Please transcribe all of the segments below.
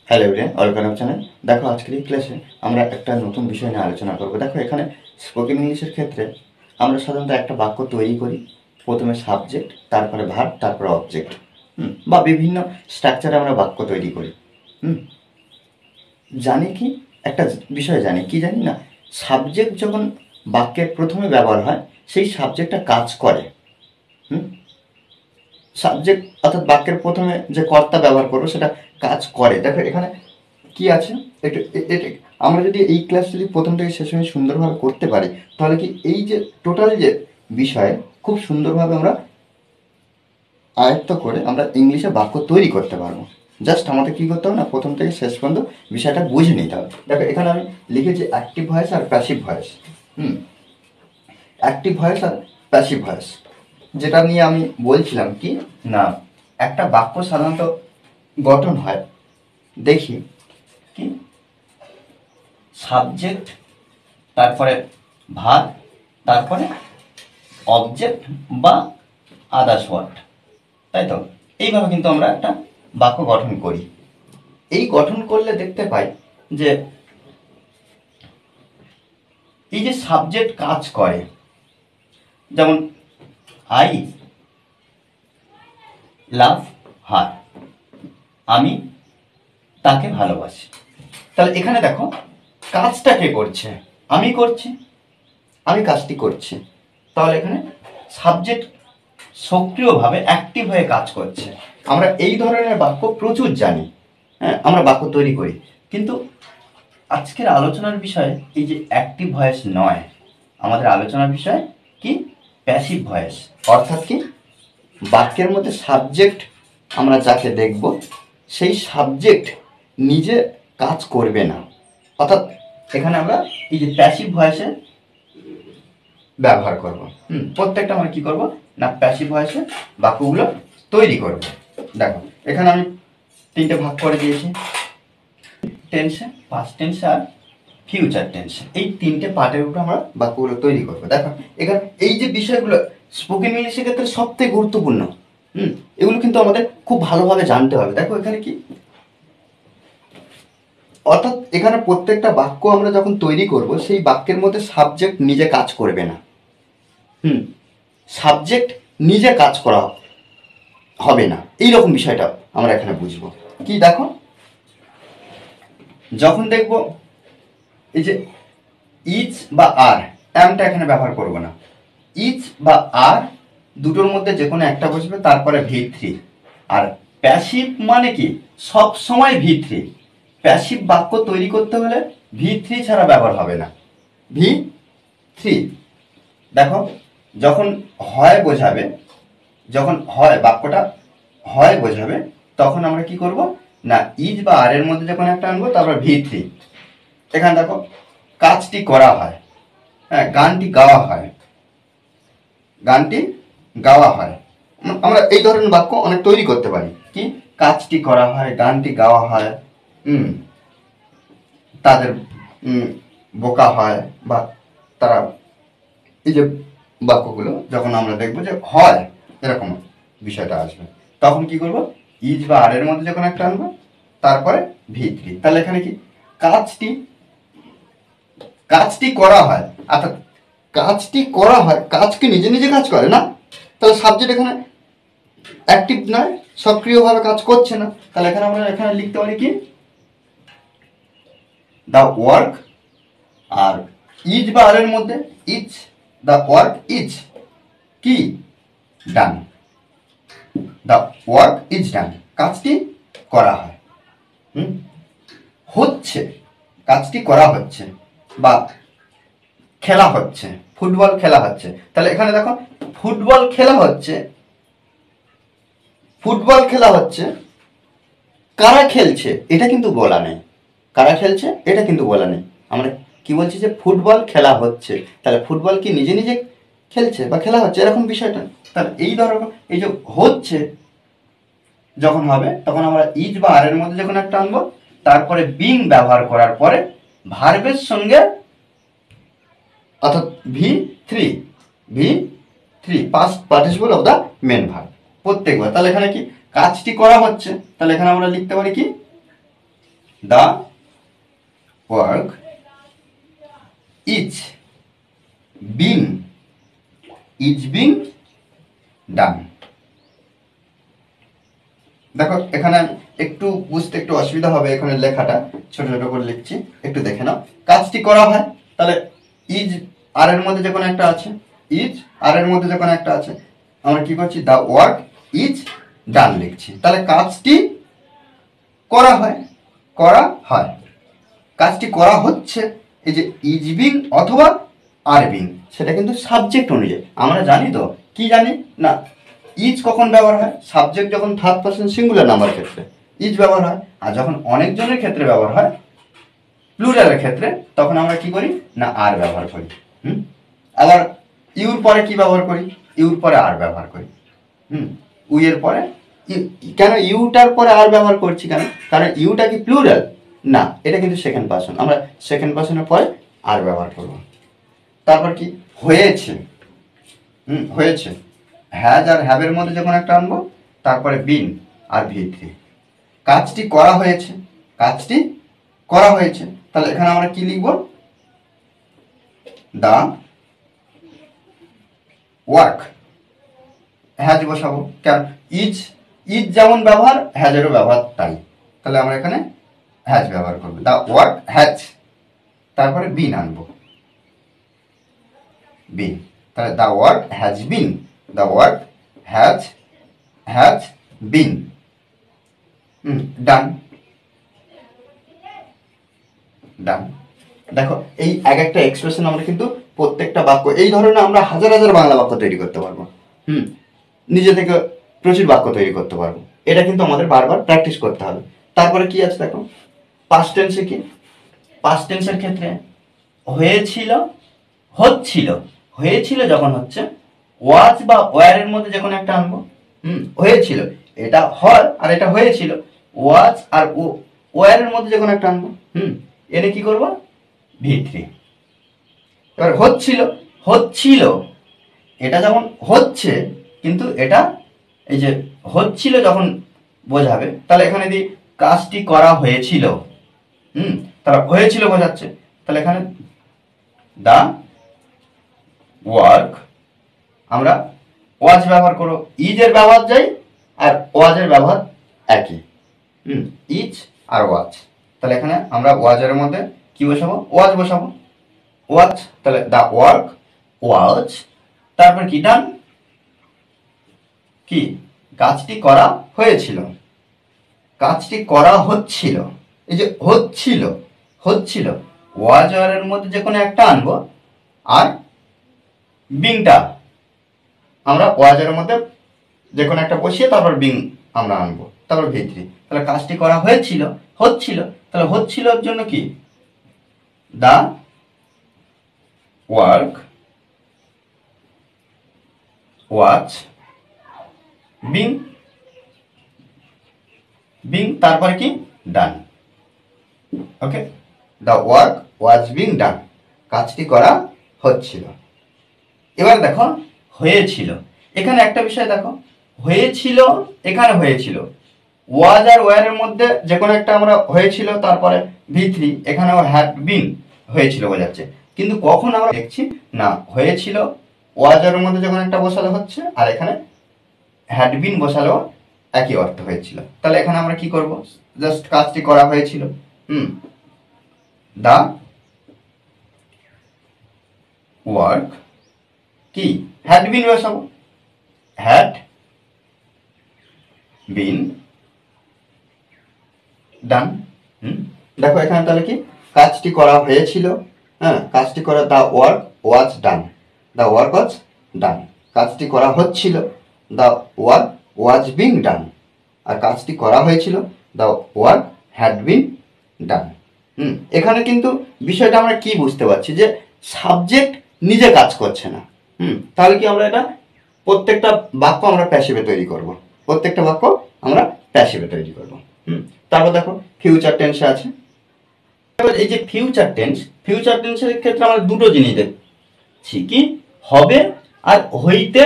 Hello everyone, welcome to channel. দেখো আজকের এই ক্লাসে আমরা একটা নতুন বিষয় নিয়ে আলোচনা করব। দেখো এখানে স্পোকেন ইংলিশের ক্ষেত্রে আমরা সাধারণত একটা বাক্য তৈরি করি। প্রথমে সাবজেক্ট, তারপরে ভার্ব, তারপরে অবজেক্ট। বা বিভিন্ন স্ট্রাকচারে আমরা বাক্য তৈরি করি। হুম জানি কি একটা বিষয় জানি কি জানি না, সাবজেক্ট যখন বাক্যের প্রথমে ব্যবহার হয় সেই সাবজেক্টটা কাজ করে। হুম সাবজেক্ট অর্থাৎ বাক্যের প্রথমে যে কর্তা ব্যবহার করবো সেটা কাজ করে। দেখো এখানে কি আছে, একটু আমরা যদি এই ক্লাস যদি প্রথম থেকে শেষ পর্যন্ত সুন্দরভাবে করতে পারি, তাহলে কি এই যে টোটাল যে বিষয় খুব সুন্দরভাবে আমরা আয়ত্ত করে আমরা ইংলিশে বাক্য তৈরি করতে পারবো। জাস্ট আমাদের কী করতে হবে না, প্রথম থেকে শেষ পর্যন্ত বিষয়টা বুঝে নিতে হবে। দেখো এখানে আমি লিখেছি অ্যাক্টিভ ভয়েস আর প্যাসিভ ভয়েস। অ্যাক্টিভ ভয়েস আর প্যাসিভ ভয়েস, যেটা নিয়ে আমি বলছিলাম কি না, একটা বাক্য সাধারণত গঠন হয় দেখি কি সাবজেক্ট, তারপরে ভার্ব, তারপরে অবজেক্ট বা আদার্স ওয়ার্ড, তাই তো? এইভাবে কিন্তু আমরা একটা বাক্য গঠন করি। এই গঠন করলে দেখতে পাই যে এই যে সাবজেক্ট কাজ করে, যেমন আই লাভ হার, আমি তাকে ভালোবাসি। তাহলে এখানে দেখো কাজটা কে করছে? আমি করছি, আমি কাজটি করছি। তাহলে এখানে সাবজেক্ট সক্রিয়ভাবে অ্যাক্টিভ হয়ে কাজ করছে। আমরা এই ধরনের বাক্য প্রচুর জানি, হ্যাঁ, আমরা বাক্য তৈরি করি। কিন্তু আজকের আলোচনার বিষয় এই যে অ্যাক্টিভ ভয়েস নয়, আমাদের আলোচনার বিষয় কি প্যাসিভ ভয়েস। অর্থাৎ কি বাক্যের মধ্যে সাবজেক্ট আমরা যাকে দেখব সেই সাবজেক্ট নিজে কাজ করবে না। অর্থাৎ এখানে আমরা এই যে প্যাসিভ ভয়েসে ব্যবহার করব। প্রত্যেকটা আমরা কি করব না, প্যাসিভ ভয়েসে বাক্যগুলো তৈরি করব। দেখো এখানে আমি তিনটে ভাগ করে দিয়েছি, টেন্সে, পাস্ট টেন্সে আর ফিউচার টেন্সে। এই তিনটে পার্টের উপর আমরা বাক্যগুলো তৈরি করব। দেখো এখানে এই যে বিষয়গুলো স্পোকেন ইংলিশের ক্ষেত্রে সবথেকে গুরুত্বপূর্ণ, এগুলো কিন্তু আমাদের খুব ভালোভাবে জানতে হবে। দেখো এখানে কি, অর্থাৎ এখানে প্রত্যেকটা বাক্য আমরা যখন তৈরি করব সেই বাক্যের মধ্যে সাবজেক্ট নিজে কাজ করবে না। সাবজেক্ট নিজে কাজ করা হবে না, এইরকম বিষয়টা আমরা এখানে বুঝবো। কি দেখো, যখন দেখব এই যে ইচ বা আর, এমটা এখানে ব্যবহার করব না। ইচ বা আর দুটোর মধ্যে যে কোনো একটা বসবে, তারপরে ভি3। আর প্যাসিভ মানে কি সব সময় ভি3। প্যাসিভ বাক্য তৈরি করতে হলে ভি3 ছাড়া ব্যবহার হবে না। ভি3 দেখো যখন হয় বোঝাবে, যখন হয় বাক্যটা হয় বোঝাবে, তখন আমরা কি করব না, ইজ বা আর এর মধ্যে যখন একটা আনবো, তারপর ভি3। এখানে দেখো কাজটি করা হয়, হ্যাঁ, গানটি গাওয়া হয়, গানটি গাওয়া হয়। আমরা এই ধরনের বাক্য অনেক তৈরি করতে পারি। কি কাজটি করা হয়, গানটি গাওয়া হয়, তাদের বোকা হয়, বা তারা, এই যে বাক্যগুলো যখন আমরা দেখবো যে হয় এরকম বিষয়টা আসবে, তখন কি করব, ইজ বা আর এর মধ্যে যখন একটা আনবো, তারপরে ভি3। তাহলে এখানে কি কাজটি, কাজটি করা হয়, অর্থাৎ কাজটি করা হয়, কাজ কি নিজে নিজে কাজ করে না? তাহলে সাবজেক্ট এখানে অ্যাক্টিভ নয়, সক্রিয়ভাবে কাজ করছে না। তাহলে এখানে আমরা এখানে লিখতে পারি কি দ্য ওয়ার্ক, আর ইজ বা আর এর মধ্যে ইজ, দ্য ওয়ার্ক ইজ কি ডান, দ্য ওয়ার্ক ইজ ডান, কাজটি করা হয়, হচ্ছে, কাজটি করা হচ্ছে, বা খেলা হচ্ছে, ফুটবল খেলা হচ্ছে। তাহলে এখানে দেখো ফুটবল খেলা হচ্ছে, ফুটবল খেলা হচ্ছে, কারা খেলছে এটা কিন্তু বলা নেই, কারা খেলছে এটা কিন্তু বলা নেই। আমরা কি বলছি যে ফুটবল খেলা হচ্ছে, তাহলে ফুটবল কি নিজে নিজে খেলছে বা খেলা হচ্ছে, এরকম বিষয়টা। তাহলে এই ধরো এই যে হচ্ছে যখন হবে, তখন আমরা ইজ বা আর এর মধ্যে যখন একটা আনবো, তারপরে বিং ব্যবহার করার পরে ভার্বের সঙ্গে, অর্থাৎ ভি3, ভি3 past participle of the main verb প্রত্যেকবার। তাহলে এখানে কি কাজটি করা হচ্ছে, তাহলে এখানে আমরা লিখতে পারি কি the work is being done. দেখো এখানে একটু বুঝতে একটু অসুবিধা হবে, এখানে লেখাটা ছোট ছোট করে লিখছি, একটু দেখে নাও। কাজটি করা হয়, তাহলে ইজ আর এর মধ্যে যে কোনো একটা আছে, ইজ আর এর মধ্যে যে কোনো একটা আছে, আমরা কি করছি, দ্য ওয়ার্ক ইজ ডান লিখছি। তাহলে কাজটি করা হয়, কাজটি করা হচ্ছে, এই যে ইজ বিং অথবা আর বিং, সেটা কিন্তু সাবজেক্ট অনুযায়ী। আমরা জানি তো, কি জানি না, ইজ কখন ব্যবহার হয়, সাবজেক্ট যখন থার্ড পারসন সিঙ্গুলার নাম্বার ক্ষেত্রে ইজ ব্যবহার হয়, আর যখন অনেকজনের ক্ষেত্রে ব্যবহার হয়, প্লুরালের ক্ষেত্রে, তখন আমরা কি করি না আর ব্যবহার করি। আবার ইউর পরে কি ব্যবহার করি, ইউর পরে আর ব্যবহার করি। উই এর পরে কেন ইউটার পরে আর ব্যবহার করছি কেন, কারণ ইউটা কি প্লুরাল না, এটা কিন্তু সেকেন্ড পারসন, আমরা সেকেন্ড পারসনের পরে আর ব্যবহার করব। তারপর কি হয়েছে, হয়েছে, হ্যাজ আর হ্যাভের মধ্যে যখন একটা আনবো, তারপরে বিন আর ভি3। কাজটি করা হয়েছে, কাজটি করা হয়েছে, তাহলে এখানে আমরা কি লিখব, দা ওয়ার্ক, হ্যাজ বসাবো, কেন ইজ যেমন ব্যবহার, হ্যাজেরও ব্যবহার তাই, তাহলে আমরা এখানে হ্যাজ ব্যবহার করবো, দা ওয়ার্ক হ্যাজ, তারপরে বিন আনবো, বিন, তাহলে the work has been, the work has been done. Done. দেখো এই এক একটা এক্সপ্রেশন আমরা কিন্তু প্রত্যেকটা বাক্য, এই ধরনের আমরা হাজার হাজার বাংলা বাক্য তৈরি করতে পারবো। নিজে থেকে প্রচুর বাক্য তৈরি করতে পারবো। এটা কিন্তু আমাদের বারবার প্র্যাকটিস করতে হবে। তারপরে কি আছে দেখো, পাস্ট টেন্সে কি, পাস্ট টেন্সের ক্ষেত্রে হয়েছিল, হচ্ছিল, হয়েছিল যখন হচ্ছে, ওয়াজ বা ওয়ার এর মধ্যে যখন একটা আনবো, হয়েছিল, এটা হয় আর এটা হয়েছিল, ওয়াজ আর ওয়ার এর মধ্যে যখন একটা আনবো, এনে কি করবো, ভি3। এবার হচ্ছিল, হচ্ছিল, এটা যেমন হচ্ছে, কিন্তু এটা এই যে হচ্ছিল যখন বোঝাবে, তাহলে এখানে যদি কাজটি করা হয়েছিল, তারা হয়েছিল বোঝাচ্ছে, তাহলে এখানে দা ওয়ার্ক, আমরা ওয়াজ ব্যবহার করো, ইজের ব্যবহার যাই আর ওয়াজের ব্যবহার একই, ইজ আর ওয়াজ, তাহলে এখানে আমরা ওয়াজের মধ্যে কি বসাবো, ওয়াজ বসাবো, ওয়াজ, তাহলে দা ওয়ার্ক ওয়াজ, তারপর কি ডান, কি কাজটি করা হয়েছিল, কাজটি করা হচ্ছিল, এই যে হচ্ছিল, হচ্ছিল, ওয়াজ এর মধ্যে যে কোনো একটা আনবো, আর বিংটা আমরা ওয়াজের মধ্যে যে কোনো একটা বসিয়ে তারপর বিং আমরা আনবো, তারপর ভি3, তাহলে কাজটি করা হয়েছিল, হচ্ছিল, তাহলে হচ্ছিলর জন্য কি, the work was being, being তারপরে কি ডান। ওকে, দা ওয়ার্ক ওয়াজ বিং ডান, কাজটি করা হচ্ছিল। এবার দেখো হয়েছিল, এখানে একটা বিষয় দেখো, হয়েছিল, এখানে হয়েছিল, ওয়াজ আর ওয়ার এর মধ্যে যে কোনো একটা আমরা হয়েছিল, তারপরে ভি3, এখানেও হ্যাড বিন হয়েছিল বোঝাচ্ছে, কিন্তু কখন আমরা দেখছি না হয়েছিল ওয়াজ এর মধ্যে যখন একটা বসালে হচ্ছে, আর এখানে হ্যাড বিন বসালেও একই অর্থ হয়েছিল, তাহলে এখানে আমরা কি করব, জাস্ট কাজটি করা হয়েছিল, দা ওয়ার্ক কি হ্যাড বিন বসাবো, হ্যাড বিন ডান। দেখো এখানে তাহলে কি কাজটি করা হয়েছিল, কাজটি করা, দা ওয়ার্ক ওয়াজ ডান, দা ওয়ার্ক ওয়াজ ডান, কাজটি করা হচ্ছিল, দা ওয়ার্ক ওয়াজ বিং ডান, আর কাজটি করা হয়েছিল, দা ওয়ার্ক হ্যাড বিন ডান। এখানে কিন্তু বিষয়টা আমরা কি বুঝতে পারছি, যে সাবজেক্ট নিজে কাজ করছে না। তাহলে কি আমরা এটা প্রত্যেকটা বাক্য আমরা প্যাসিভে তৈরি করব, প্রত্যেকটা বাক্য আমরা প্যাসিভে তৈরি করব। তারপর দেখো ফিউচার টেন্সে আছে, এই যে ফিউচার টেন্স, ফিউচার টেন্সের ক্ষেত্রে আমরা দুটো জিনিস দেখছি, কি হবে আর হইতে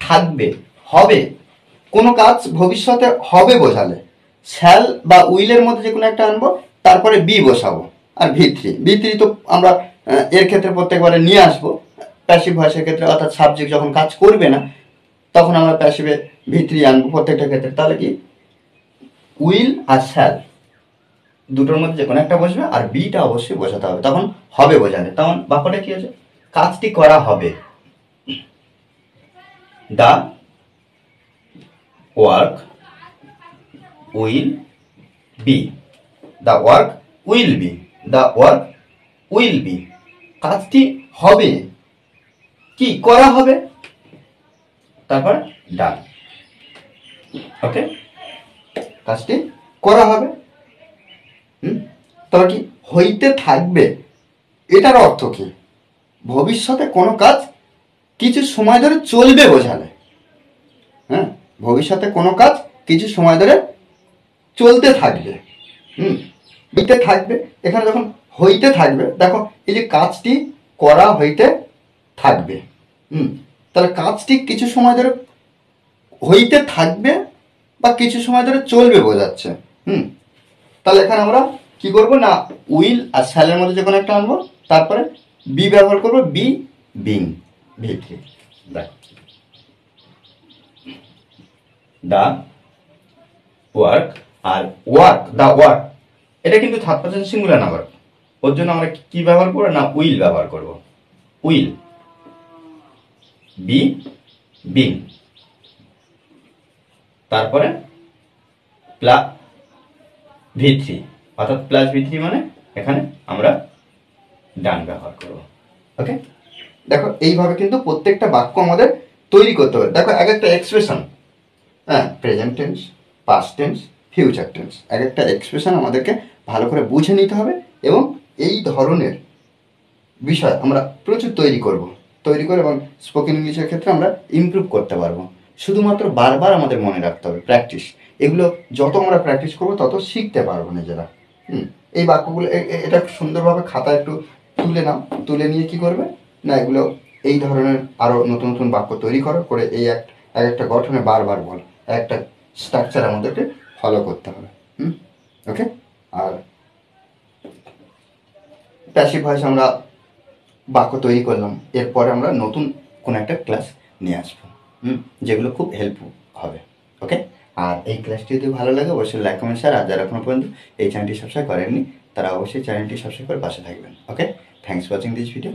থাকবে। হবে, কোনো কাজ ভবিষ্যতে হবে বোঝালে শ্যাল বা উইলের মধ্যে যে কোনো একটা আনবো, তারপরে বি বসাবো, আর ভি থ্রি তো আমরা এর ক্ষেত্রে প্রত্যেকবারে নিয়ে আসবো প্যাসিভ ভয়েসের ক্ষেত্রে, অর্থাৎ সাবজেক্ট যখন কাজ করবে না তখন আমরা প্যাসিভে ভি3 আনবো প্রত্যেকটা ক্ষেত্রে। তাহলে কি উইল আর শ্যাল দুটোর মধ্যে যে কোনো একটা বসবে, আর বিটা অবশ্যই বসাতে হবে, তখন হবে বোঝালে। তখন বাক্যটা কি আছে, কাজটি করা হবে, the work will be, the work will be, the work will be, কাজটি হবে, কি করা হবে, তারপর ডান। ওকে, কাজটি করা হবে। তবে কি হইতে থাকবে, এটার অর্থ কি, ভবিষ্যতে কোনো কাজ কিছু সময় ধরে চলবে বোঝালে। হ্যাঁ, ভবিষ্যতে কোনো কাজ কিছু সময় ধরে চলতে থাকবে। হইতে থাকবে, এখানে যখন হইতে থাকবে, দেখো এই যে কাজটি করা হইতে থাকবে, তাহলে কাজটি কিছু সময় ধরে হইতে থাকবে বা কিছু সময় ধরে চলবে বোঝাচ্ছে। তাহলে এখানে আমরা কি করব না, উইল আর শ্যালের মধ্যে যে কোনো একটা আনবো, তারপরে বি ব্যবহার করবো, বি বিং, ভি3, দা ওয়ার্ক, আর ওয়ার্ক, দা ওয়ার্ক এটা কিন্তু থার্ড পারসন সিঙ্গুলার নাম্বার, ওর জন্য আমরা কি ব্যবহার করবো না, উইল ব্যবহার করব, উইল, বি বিং, তারপরে প্লাস ভি3, অর্থাৎ প্লাস ভি3 মানে এখানে আমরা ডান ব্যবহার করব। ওকে, দেখো এইভাবে কিন্তু প্রত্যেকটা বাক্য আমাদের তৈরি করতে হবে। দেখো এক একটা এক্সপ্রেশন, হ্যাঁ, present tense, past tense, future tense, এক একটা এক্সপ্রেশন আমাদেরকে ভালো করে বুঝে নিতে হবে, এবং এই ধরনের বিষয় আমরা প্রচুর তৈরি করে এবং স্পোকেন ইংলিশের ক্ষেত্রে আমরা ইমপ্রুভ করতে পারবো। শুধুমাত্র বারবার আমাদের মনে রাখতে হবে, প্র্যাকটিস, এগুলো যত আমরা প্র্যাকটিস করবো তত শিখতে পারবো নিজেরা। এই বাক্যগুলো এটা সুন্দরভাবে খাতা একটু তুলে নাও, তুলে নিয়ে কি করবে না, এগুলো এই ধরনের আরও নতুন নতুন বাক্য তৈরি করে এই এক একটা গঠনে বারবার বল, একটা স্ট্রাকচার আমাদেরকে ফলো করতে হবে। ওকে, আর প্যাসিভ ভয়েস আমরা বাক্য তৈরি করলাম, এরপরে আমরা নতুন কোনো একটা ক্লাস নিয়ে আসবো, যেগুলো খুব হেল্পফুল হবে। ওকে, আর এই ক্লাসটি যদি ভালো লাগে অবশ্যই লাইক কমেন্ট শেয়ার, আর যারা এখনো পর্যন্ত এই চ্যানেলটি সাবস্ক্রাইব করেননি তারা অবশ্যই চ্যানেলটি সাবস্ক্রাইব করে পাশে থাকবেন। Okay, thanks for watching this video.